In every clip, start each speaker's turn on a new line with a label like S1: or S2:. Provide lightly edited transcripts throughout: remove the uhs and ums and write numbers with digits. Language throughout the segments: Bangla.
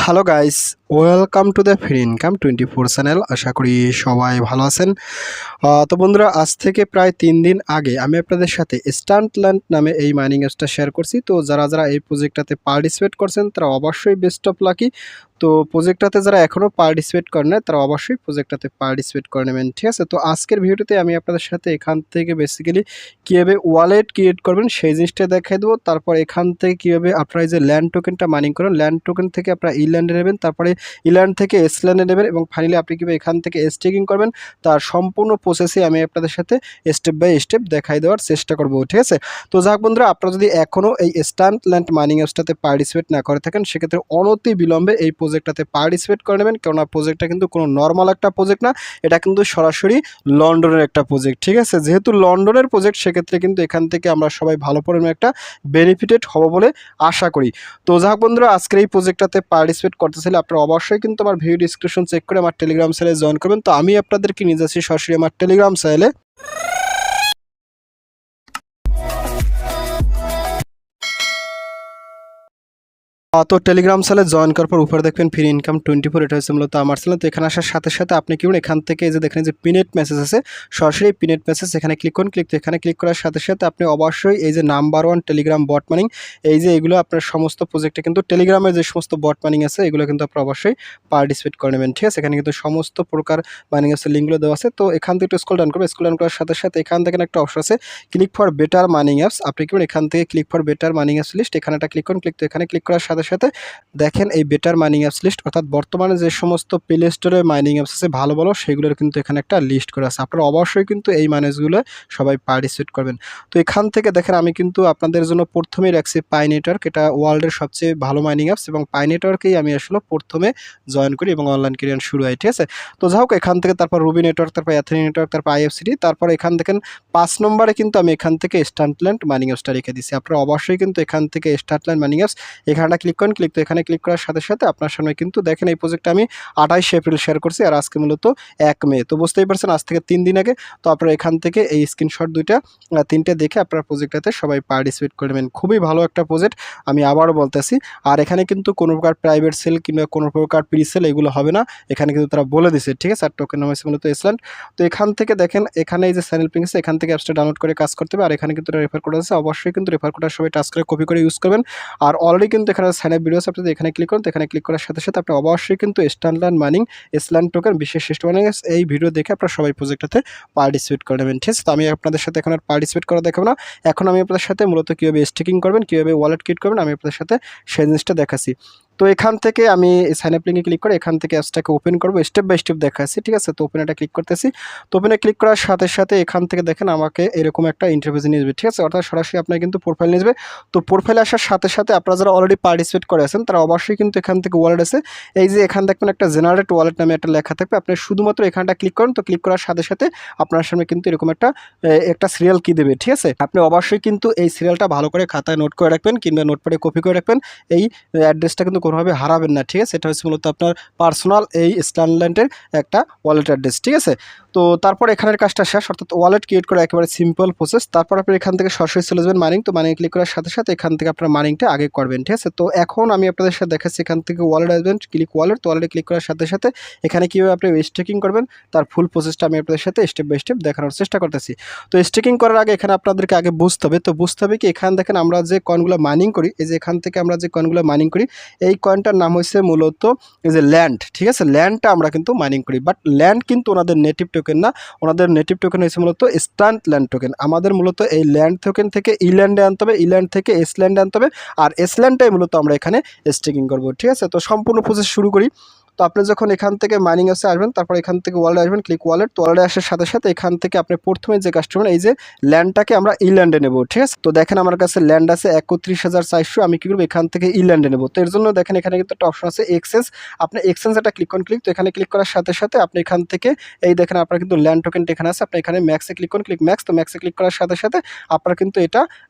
S1: Hello guys, welcome to the free income 24 channel. আশা করি সবাই ভালো আছেন। তো বন্ধুরা, আজ থেকে প্রায় 3 দিন আগে আমি আপনাদের সাথে স্টান্টল্যান্ড নামে এই মাইনিং অ্যাপসটা শেয়ার করছি। তো যারা এই প্রজেক্টটাতে পার্টিসিপেট করছেন তারা অবশ্যই বেস্ট অফ লাকি। তো প্রজেক্টটাতে যারা এখনও পার্টিসিপেট করে না তারা অবশ্যই প্রজেক্টটাতে পার্টিসিপেট করে নেবেন, ঠিক আছে। তো আজকের ভিডিওতে আমি আপনাদের সাথে এখান থেকে বেসিক্যালি কীভাবে ওয়ালেট ক্রিয়েট করবেন সেই জিনিসটা দেখাই দেবো। তারপর এখান থেকে কীভাবে আপনারা এই যে ল্যান্ড টোকেনটা মাইনিং করেন, ল্যান্ড টোকেন থেকে আপনারা ইল্যান্ডে নেবেন, তারপরে ইল্যান্ড থেকে এসল্যান্ডে নেবেন এবং ফাইনালি আপনি কীভাবে এখান থেকে স্টেকিং করবেন তার সম্পূর্ণ প্রসেসে আমি আপনাদের সাথে স্টেপ বাই স্টেপ দেখাই দেওয়ার চেষ্টা করবো, ঠিক আছে। তো যাক বন্ধুরা, আপনারা যদি এখনও এই স্টান্টল্যান্ড মাইনিং অ্যাপসটাতে পার্টিসিপেট না করে থাকেন সেক্ষেত্রে অনতি বিলম্বে এই প্রজেক্টটাতে পার্টিসিপেট করে নেবেন, কেননা প্রজেক্টটা কিন্তু কোনো নর্মাল একটা প্রজেক্ট না, এটা কিন্তু সরাসরি লন্ডনের একটা প্রজেক্ট, ঠিক আছে। যেহেতু লন্ডনের প্রজেক্ট সেক্ষেত্রে কিন্তু এখান থেকে আমরা সবাই ভালো পরিমাণে একটা বেনিফিটেড হব বলে আশা করি। তো যাক বন্ধুরা, আজকের এই প্রজেক্টটাতে পার্টিসিপেট করতে চাইলে আপনারা অবশ্যই কিন্তু আমার ভিডিও ডিসক্রিপশন চেক করে আমার টেলিগ্রাম চ্যানেলে জয়েন করবেন। তো আমি আপনাদেরকে নিয়ে যাচ্ছি সরাসরি আমার টেলিগ্রাম চ্যানেলে। তো টেলিগ্রাম চ্যানেলে জয়েন করার পর উপরে দেখবেন ফ্রি ইনকাম 24, এটা হচ্ছে মূলত আমার চ্যানেল। তো এখানে আসার সাথে সাথে আপনি কি করুন, এখান থেকে যে দেখেন যে পিনেট মেসেজ আছে, সরাসরি পিনেট মেসেজ এখানে ক্লিক করুন। তো এখানে ক্লিক করার সাথে সাথে আপনি অবশ্যই এই যে নাম্বার 1 টেলিগ্রাম বট মাইনিং, এই যে এগুলো আপনার সমস্ত প্রজেক্টে কিন্তু টেলিগ্রামের যে সমস্ত বট মাইনিং আছে এগুলো কিন্তু আপনারা অবশ্যই পার্টিসিপেট করে নেবেন, ঠিক আছে। এখানে কিন্তু সমস্ত প্রকার মাইনিং আছে, লিঙ্কগুলো দেওয়া আছে। তো এখান থেকে একটু স্ক্রল ডাউন করবেন, স্ক্রল ডাউন করার সাথে সাথে এখান থেকে একটা অপশন আছে click for better mining apps. আপনি কি করুন, এখান থেকে click for better mining apps list, এখানে একটা ক্লিক করুন। তো এখানে ক্লিক করার সাথে সাথে দেখেন এই বেটার মাইনিং অ্যাপস লিস্ট, অর্থাৎ বর্তমানে যে সমস্ত প্লে স্টোরে মাইনিং অ্যাপস আছে ভালো ভালো সেগুলোর কিন্তু এখানে একটা লিস্ট করে আছে। আপনারা অবশ্যই কিন্তু এই মাইনেসগুলো সবাই পার্টিসিপেট করবেন। তো এখান থেকে দেখেন আমি কিন্তু আপনাদের জন্য প্রথমেই রাখছি পাই নেটওয়ার্ক, এটা ওয়ার্ল্ডের সবচেয়ে ভালো মাইনিং অ্যাপস এবং পাই নেটওয়ার্কেই আমি আসলে প্রথমে জয়েন করি এবং অনলাইন ক্যারিয়ার শুরু হয়, ঠিক আছে। তো যাই হোক, এখান থেকে তারপর রুবি নেটওয়ার্ক, তারপর অ্যাথেনি নেটওয়ার্ক, তারপর আইএফসিডি, তারপর এখান থেকে 5 নম্বরে কিন্তু আমি এখান থেকে স্টান্টল্যান্ড মাইনিং অ্যাপসটা রেখে দিচ্ছি। আপনারা অবশ্যই কিন্তু এখান থেকে স্টান্টল্যান্ড মাইনিং অ্যাপস এখানটা ক্লিক করেন। তো এখানে ক্লিক করার সাথে সাথে আপনার সামনে কিন্তু দেখেন এই প্রজেক্টটা আমি 28 এপ্রিল শেয়ার করছি আর আজকে মূলত 1 মে। তো বুঝতেই পারছেন আজ থেকে 3 দিন আগে। তো আপনারা এখান থেকে এই স্ক্রিনশট 3টে দেখে আপনারা প্রজেক্টটাতে সবাই পার্টিসিপেট করে নেবেন। খুবই ভালো একটা প্রজেক্ট, আমি আবারও বলতেছি। আর এখানে কিন্তু কোনো প্রকার প্রাইভেট সেল কিংবা কোনো প্রকার প্রি সেল এগুলো হবে না, এখানে কিন্তু তারা বলে দিছে, ঠিক আছে। আর টোকেন নাম হচ্ছে মূলত এসল্যান্ড। তো এখান থেকে দেখেন এখানে এই যে চ্যানেল পিং আছে, এখান থেকে অ্যাপসটা ডাউনলোড করে কাজ করতে হবে। আর এখানে কিন্তু রেফার কোড আছে, অবশ্যই কিন্তু রেফার কোডটা সবাই টাচ করে কপি করে ইউজ করবেন। আর অলরেডি কিন্তু এখানে সাইন আপ ভিডিও আছে, আপনি এখানে ক্লিক করুন। তো এখানে ক্লিক করার সাথে সাথে আপনি অবশ্যই কিন্তু স্টান্টল্যান্ড মাইনিং এসল্যান্ড টোকেন বিশেষ শ্রেষ্ঠ মাইনিং এই ভিডিও দেখে আপনারা সবাই প্রজেক্টটাতে পার্টিসিপেট করে নেবেন, ঠিক আছে। তো আমি আপনাদের সাথে এখন আর পার্টিসিপেট করা দেখাবো না, এখন আমি আপনাদের সাথে মূলত কীভাবে স্টেকিং করবেন, কীভাবে ওয়ালেট ক্রিয়েট করবেন আমি আপনাদের সাথে সেই জিনিসটা দেখাচ্ছি। তো এখান থেকে আমি সাইন আপ লিঙ্কে ক্লিক করে এখান থেকে অ্যাপসটাকে ওপেন করবো, স্টেপ বাই স্টেপ দেখাচ্ছি, ঠিক আছে। তো ওপেনটা ক্লিক করতেছি। তো ওপেনে ক্লিক করার সাথে সাথে এখান থেকে দেখেন আমাকে এরকম একটা ইন্টারফেসে নিয়ে যাবে, ঠিক আছে। অর্থাৎ সরাসরি আপনার কিন্তু প্রোফাইল নিয়ে যাবে। তো প্রোফাইলে আসার সাথে সাথে আপনারা যারা অলরেডি পার্টিসিপেট করে আছেন তারা অবশ্যই কিন্তু এখান থেকে ওয়ালেট আছে, এই যে এখান দেখবেন একটা জেনারেট ওয়ালেট নামে একটা লেখা থাকবে, আপনি শুধুমাত্র এখানটা ক্লিক করেন। তো ক্লিক করার সাথে সাথে আপনার সামনে কিন্তু এরকম একটা সিরিয়াল কি দেবে, ঠিক আছে। আপনি অবশ্যই কিন্তু এই সিরিয়ালটা ভালো করে খাতায় নোট করে রাখবেন কিংবা নোটপ্যাডে কপি করে রাখবেন। এই অ্যাড্রেসটা কিন্তু কোনোভাবে হারাবেন না, ঠিক আছে। এটা হচ্ছে মূলত আপনার পার্সোনাল এই স্টানল্যান্ডের একটা ওয়ালেট অ্যাড্রেস, ঠিক আছে। তো তারপর এখানের কাজটা শেষ, অর্থাৎ ওয়ালেট ক্রিয়েট করা একেবারে সিম্পল প্রসেস। তারপর আপনি এখান থেকে সরাসরি চলে যাবেন মাইনিং। তো মাইনিং ক্লিক করার সাথে সাথে এখান থেকে আপনার মাইনিংটা আগে করবেন, ঠিক আছে। তো এখন আমি আপনাদের সাথে দেখাচ্ছি এখান থেকে ওয়ালেট আসবেন, ক্লিক ওয়ালেট। তো ওয়ালেটে ক্লিক করার সাথে সাথে এখানে কীভাবে আপনি স্টেকিং করবেন তার ফুল প্রসেসটা আমি আপনাদের সাথে স্টেপ বাই স্টেপ দেখানোর চেষ্টা করতেছি। তো স্টেকিং করার আগে এখানে আপনাদেরকে আগে বুঝতে হবে। তো বুঝতে হবে কি, এখানে দেখেন আমরা যে কয়েনগুলো মাইনিং করি, এই যে এখান থেকে আমরা যে কয়েনগুলো মাইনিং করি এই কয়েনটার নাম হচ্ছে মূলত এই যে ল্যান্ড, ঠিক আছে। ল্যান্ডটা আমরা কিন্তু মাইনিং করি, বাট ল্যান্ড কিন্তু ওনাদের নেটিভ টোকেন না, ওনাদের নেটিভ টোকেন হচ্ছে মূলত স্টান্টল্যান্ড টোকেন। আমাদের মূলত এই ল্যান্ড টোকেন থেকে ইল্যান্ডে আনতে হবে, ইল্যান্ড থেকে এসল্যান্ডে আনতে হবে, আর এসল্যান্ডটাই মূলত আমরা এখানে স্টেকিং করবো, ঠিক আছে। তো সম্পূর্ণ প্রসেস শুরু করি। তো আপনি যখন এখান থেকে মাইনিং অ্যাপসে আসবেন, তারপর এখান থেকে ওয়ালেটে আসবেন, ক্লিক ওয়ালেট। তো ওয়ালেটে আসার সাথে সাথে এখান থেকে আপনি প্রথমে যে কাজটা করবেন, এই যে ল্যান্ডটাকে আমরা ইল্যান্ডে নেব, ঠিক আছে। তো দেখেন আমার কাছে ল্যান্ড আছে 31,400, আমি কী করবো এখান থেকে ইল্যান্ডে নেব। তো এর জন্য দেখেন এখানে কিন্তু একটা অপশন আছে এক্সচেঞ্জ, আপনি এক্সচেঞ্জ একটা ক্লিক করুন। তো এখানে ক্লিক করার সাথে সাথে আপনি এখান থেকে এই দেখেন আপনার কিন্তু ল্যান্ড টোকেনটা এখানে আছে, আপনি এখানে ম্যাক্সে ক্লিক করুন, ক্লিক ম্যাক্স। তো ম্যাক্সে ক্লিক করার সাথে সাথে আপনার কিন্তু এটা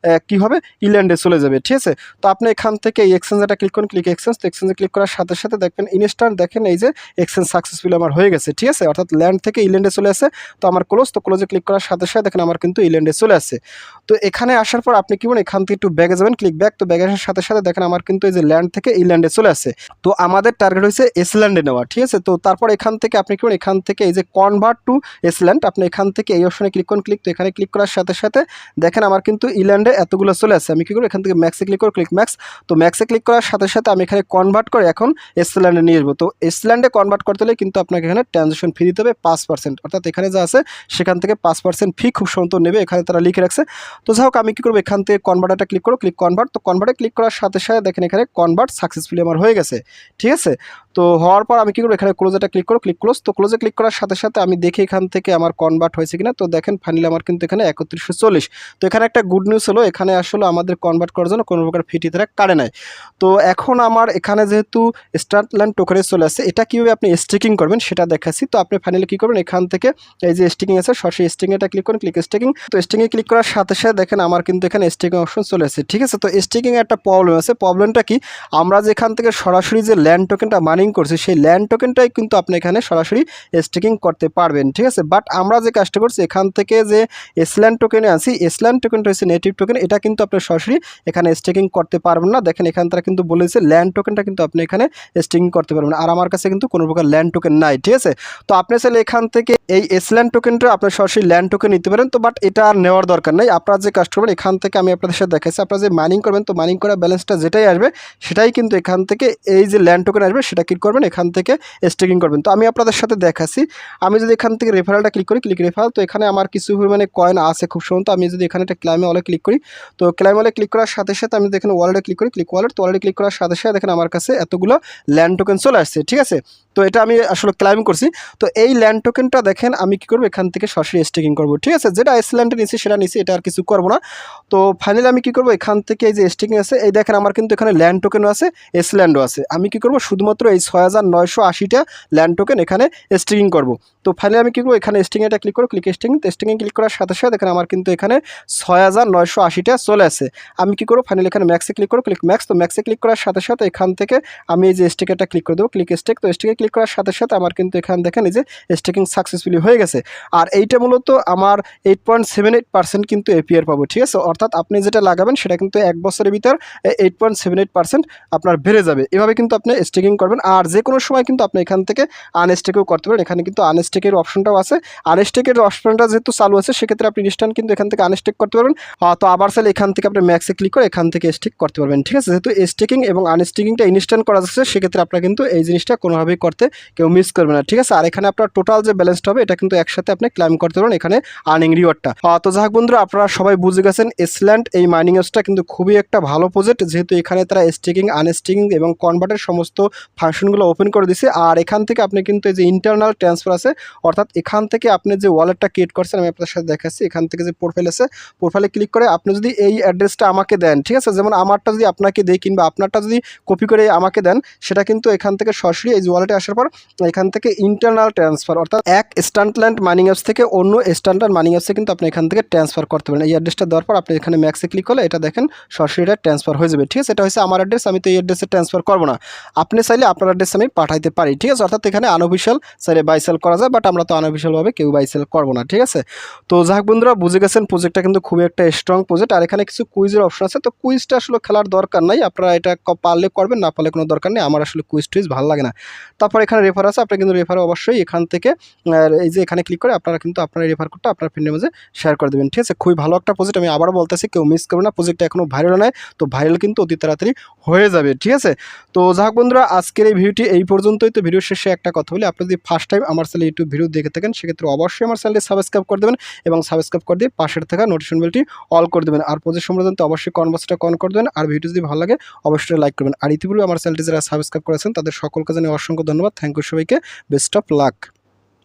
S1: কী হবে, ইল্যান্ডে চলে যাবে, ঠিক আছে। তো আপনি এখান থেকে এই এক্সচেঞ্জটা ক্লিক করুন, ক্লিক এক্সচেঞ্জ। তো এক্সচেঞ্জে ক্লিক করার সাথে সাথে দেখবেন ইনস্ট্যান্ট দেখেন দেখেন এই যে এক্সচেঞ্জ সাকসেসফুলি আমার হয়ে গেছে, ঠিক আছে। অর্থাৎ ল্যান্ড থেকে ইল্যান্ডে চলে আসে। তো আমার ক্লোজ, তো ক্লোজে ক্লিক করার সাথে সাথে দেখেন আমার কিন্তু ইল্যান্ডে চলে আসে। তো এখানে আসার পর আপনি কি বলেন এখান থেকে একটু ব্যাগে যাবেন, ক্লিক ব্যাক। তো ব্যাগে আসার সাথে সাথে দেখেন আমার কিন্তু এই যে ল্যান্ড থেকে ইল্যান্ডে চলে আসে। তো আমাদের টার্গেট হয়েছে এসল্যান্ডে নেওয়া, ঠিক আছে। তো তারপর এখান থেকে আপনি কি বলেন এখান থেকে এই যে কনভার্ট টু এসল্যান্ড, আপনি এখান থেকে এই অপশনে ক্লিক করুন, ক্লিক। তো এখানে ক্লিক করার সাথে সাথে দেখেন আমার কিন্তু ইল্যান্ডে এতগুলো চলে আসে। আমি কি করব এখান থেকে ম্যাক্সে ক্লিক করব, ক্লিক ম্যাক্স। তো ম্যাক্সে ক্লিক করার সাথে সাথে আমি এখানে কনভার্ট করে এখন এসল্যান্ডে নিয়ে আসবো। তো এসল্যান্ডে কনভার্ট করতে হলে কিন্তু আপনাকে এখানে ট্রানজ্যাকশন ফি দিতে হবে 5%, অর্থাৎ এখানে যা আছে সেখান থেকে 5% ফি খুব সুন্দর নেবে, এখানে তারা লিখে রাখছে। তো যাই হোক আমি কি করবো এখান থেকে কনভার্টারটা ক্লিক করবো, ক্লিক কনভার্ট। তো কনভার্টে ক্লিক করার সাথে সাথে দেখেন এখানে কনভার্ট সাকসেসফুলি আমার হয়ে গেছে, ঠিক আছে। তো হওয়ার পর আমি কি করবো এখানে ক্লোজেটা ক্লিক করবো, ক্লিক ক্লোজ। তো ক্লোজে ক্লিক করার সাথে সাথে আমি দেখি এখান থেকে আমার কনভার্ট হয়েছে কিনা। তো দেখেন ফাইনালি আমার কিন্তু এখানে 3140। তো এখানে একটা গুড নিউজ হলো, এখানে আসলে আমাদের কনভার্ট করার জন্য কোনো প্রকার ফি তারা কাটে নাই। তো এখন আমার এখানে যেহেতু স্টারল্যান্ড টোকেনে চলে আসছে, এটা কীভাবে আপনি স্টেকিং করবেন সেটা দেখাচ্ছি। তো আপনি ফাইনালি কী করবেন এখান থেকে এই যে স্টেকিং আছে সরাসরি স্টেকিংটা ক্লিক করুন, ক্লিক স্টেকিং। তো স্টেকিংয়ে ক্লিক করার সাথে সাথে দেখেন আমার কিন্তু এখানে স্টেকিং অপশন চলে আসছে, ঠিক আছে। তো স্টেকিং একটা প্রবলেম আছে, প্রবলেমটা কি আমরা যেখান থেকে সরাসরি যে ল্যান্ড টোকেনটা মাইনিং করছি সেই ল্যান্ড টোকেনটাই কিন্তু আপনি এখানে সরাসরি স্টেকিং করতে পারবেন, ঠিক আছে। বাট আমরা যে কাজটা করছি এখান থেকে যে এসল্যান্ড টোকেনে আছি, এসল্যান্ড টোকেনটা হচ্ছে নেটিভ টোকেন, এটা কিন্তু আপনি সরাসরি এখানে স্টেকিং করতে পারবেন না। দেখেন এখান তারা কিন্তু বলেছে ল্যান্ড টোকেনটা কিন্তু আপনি এখানে স্টেকিং করতে পারবেন, আর আমার কাছে কিন্তু কোনো প্রকার ল্যান্ড টোকেন নাই, ঠিক আছে। তো আপনি চাইলে এখান থেকে এই এসল্যান্ড টোকেনটা আপনার সরাসরি ল্যান্ড টোকেন নিতে পারেন। তো বাট এটা আর নেওয়ার দরকার নেই, আপনারা যে কাজ করবেন এখান থেকে আমি আপনাদের সাথে দেখাচ্ছি, আপনারা যে মাইনিং করবেন তো মাইনিং করা ব্যালেন্সটা যেটাই আসবে সেটাই কিন্তু এখান থেকে এই যে ল্যান্ড টোকেন আসবে সেটা ক্লিক করবেন, এখান থেকে স্টেকিং করবেন। তো আমি আপনাদের সাথে দেখাচ্ছি, আমি যদি এখান থেকে রেফারেলটা ক্লিক করি, ক্লিক রেফারেল। তো এখানে আমার কিছু পরিমাণে কয়েন আছে খুব সুন্দর। আমি যদি এখানে একটা ক্লাইমে ওয়ালে ক্লিক করি, তো ক্লাইম ওয়ালে ক্লিক করার সাথে সাথে আমি দেখেন ওয়ালেটে ক্লিক করি, ক্লিক ওয়ালেট। তো ওয়ালেটে ক্লিক করার সাথে সাথে দেখেন আমার কাছে এতগুলো ল্যান্ড টোকেন চলে আসছে, ঠিক আছে। তো এটা আমি আসলে ক্লাইম করছি। তো এই ল্যান্ড টোকেনটা দেখেন আমি কি করবো এখান থেকে সরাসরি স্টেকিং করবো, ঠিক আছে। যেটা এসল্যান্ডে নিচ্ছি সেটা নিচ্ছি, এটা আর কিছু করবো না। তো ফাইনালি আমি কি করবো এখান থেকে এই যে স্টেকিং আছে, এই দেখেন আমার কিন্তু এখানে ল্যান্ড টোকেনও আছে, এসল্যান্ডও আছে। আমি কি করবো শুধুমাত্র এই 6980টা ল্যান্ড টোকেন এখানে স্টেকিং করবো। তো ফাইনালি আমি কি করবো এখানে স্টেকিংটা ক্লিক করবো, ক্লিক স্টেকিং। তো স্টেকিং ক্লিক করার সাথে সাথে দেখেন আমার কিন্তু এখানে 6980টা চলে আসে। আমি কি করবো ফাইনালি এখানে ম্যাক্সে ক্লিক করবো, ক্লিক ম্যাক্স। তো ম্যাক্সে ক্লিক করার সাথে সাথে এখান থেকে আমি এই যে স্টেকারটা ক্লিক করে দেবো, ক্লিক স্টেক। তো স্টেকে ক্লিক করার সাথে সাথে আমার কিন্তু এখানে দেখেন এই যে স্টেকিং সাকসেসফুলি হয়ে গেছে। আর এইটা মূলত আমার 8.78% কিন্তু এপিআর পাবো, ঠিক আছে। অর্থাৎ আপনি যেটা লাগাবেন সেটা কিন্তু 1 বছরের ভিতর 8.78% আপনার বেড়ে যাবে। এভাবে কিন্তু আপনি স্টেকিং করবেন। আর যে কোনো সময় কিন্তু আপনি এখান থেকে আনস্টেকেও করতে পারেন, এখানে কিন্তু আনস্টেকের অপশনটাও আছে। আনস্টেকের অপশনটা যেহেতু চালু আছে সেক্ষেত্রে আপনি ইনস্ট্যান্ট কিন্তু এখান থেকে আনস্টেক করতে পারবেন। তো আবার চাইলে এখান থেকে আপনি ম্যাক্সে ক্লিক করে এখান থেকে স্টেক করতে পারবেন, ঠিক আছে। যেহেতু স্টেকিং এবং আনস্টেকিংটা ইনস্ট্যান্ট করা যাচ্ছে সেক্ষেত্রে আপনারা কিন্তু এই জিনিসটা কোনোভাবেই করতে কেউ মিস করবে না, ঠিক আছে। আর এখানে আপনার টোটাল যে ব্যালেন্সটা হবে এটা কিন্তু একসাথে আপনি ক্লাইম করতে পারবেন এখানে আর্নিং রিওয়ার্ডটা। তো যাই হোক বন্ধুরা আপনারা সবাই বুঝে গেছেন এসল্যান্ড এই মাইনিং হাউসটা কিন্তু খুবই একটা ভালো প্রজেক্ট, যেহেতু এখানে তারা স্টেকিং আনস্টেকিং এবং কনভার্টের সমস্ত ফাংশনগুলো ওপেন করে দিছে। আর এখান থেকে আপনি কিন্তু এই যে ইন্টারনাল ট্রান্সফার আছে, অর্থাৎ এখান থেকে আপনি যে ওয়ালেটটা ক্রিয়েট করছেন আমি আপনার সাথে দেখাচ্ছি। এখান থেকে যে প্রোফাইল আছে প্রোফাইলে ক্লিক করে আপনি যদি এই অ্যাড্রেসটা আমাকে দেন, ঠিক আছে, যেমন আমারটা যদি আপনাকে দেই কিংবা আপনারটা যদি কপি করে আমাকে দেন, সেটা কিন্তু এখান থেকে সরাসরি এই যে ওয়ালেটে আসার পর এখান থেকে ইন্টারনাল ট্রান্সফার, অর্থাৎ এক স্টারল্যান্ড মাইনিং হাউস থেকে অন্য স্টারল্যান্ড মাইনিং হাউসে কিন্তু আপনি এখান থেকে ট্রান্সফার করতে পারেন। এই অ্যাড্রেসটা দেওয়ার পর আপনি এখানে ম্যাক্সে ক্লিক করলে এটা দেখেন সরাসরি এটা ট্রান্সফার হয়ে যাবে, ঠিক আছে। এটা হচ্ছে আমার অ্যাড্রেস, আমি তো এই অ্যাড্রেসে ট্রান্সফার করবো না, আপনি চাইলে আপনার অ্যাড্রেস আমি পাঠাইতে পারি, ঠিক আছে। অর্থাৎ এখানে আনঅফিশিয়াল চাইলে বাই সেল করা যায়, বাট আমরা তো আনঅফিশিয়ালভাবে কেউ বাই সেল করবো না, ঠিক আছে। তো যাই হোক বন্ধুরা বুঝে গেছেন প্রজেক্টটা কিন্তু খুবই একটা স্ট্রং প্রজেক্ট। আর এখানে কিছু কুইজের অপশন আছে, তো কুইজটা আসলে খেলার দরকার নাই, আপনারা এটা পারলে করবেন, না পারলে কোনো দরকার নেই। আমার আসলে কুইজ টুইজ ভালো লাগে না। তারপর এখানে রেফার আছে, আপনি কিন্তু রেফারে অবশ্যই এখান থেকে এই যে এখানে ক্লিক করে আপনারা কিন্তু আপনার রেফার কোডটা আপনার ফ্রেন্ডের মাঝে শেয়ার করে দেবেন, ঠিক আছে। খুবই ভালো একটা প্রজেক্ট, আমি আবারও বলতেছি কেউ মিস করবে না। প্রজেক্টটা এখনও ভাইরাল নয়, তো ভাইরাল কিন্তু অতি তাড়াতাড়ি হয়ে যাবে, ঠিক আছে। তো যাই হোক বন্ধুরা আজকের এই ভিডিওটি এই পর্যন্তই। তো ভিডিও শেষে একটা কথা বলি, আপনি যদি ফার্স্ট টাইম আমার চ্যানেলে ইউটিউব ভিডিও দেখে থাকেন সেক্ষেত্রে অবশ্যই আমার চ্যানেলটি সাবস্ক্রাইব করে দেবেন এবং সাবস্ক্রাইব করে দিয়ে পাশের থাকা নোটিফিকেশন বেলটি অল করে দেবেন। আর প্রজেক্ট সম্বন্ধে অবশ্যই কনভার্সটা কন করে দেবেন। আর ভিডিও যদি ভালো লাগে অবশ্যই লাইক করবেন। আর ইতিপূর্বে আমার চ্যানেলটি যারা সাবস্ক্রাইব করেছেন তাদের সকলকে জানিয়ে অসংখ্য ধন্যবাদ। থ্যাংক ইউ সবাইকে, বেস্ট অফ লাক।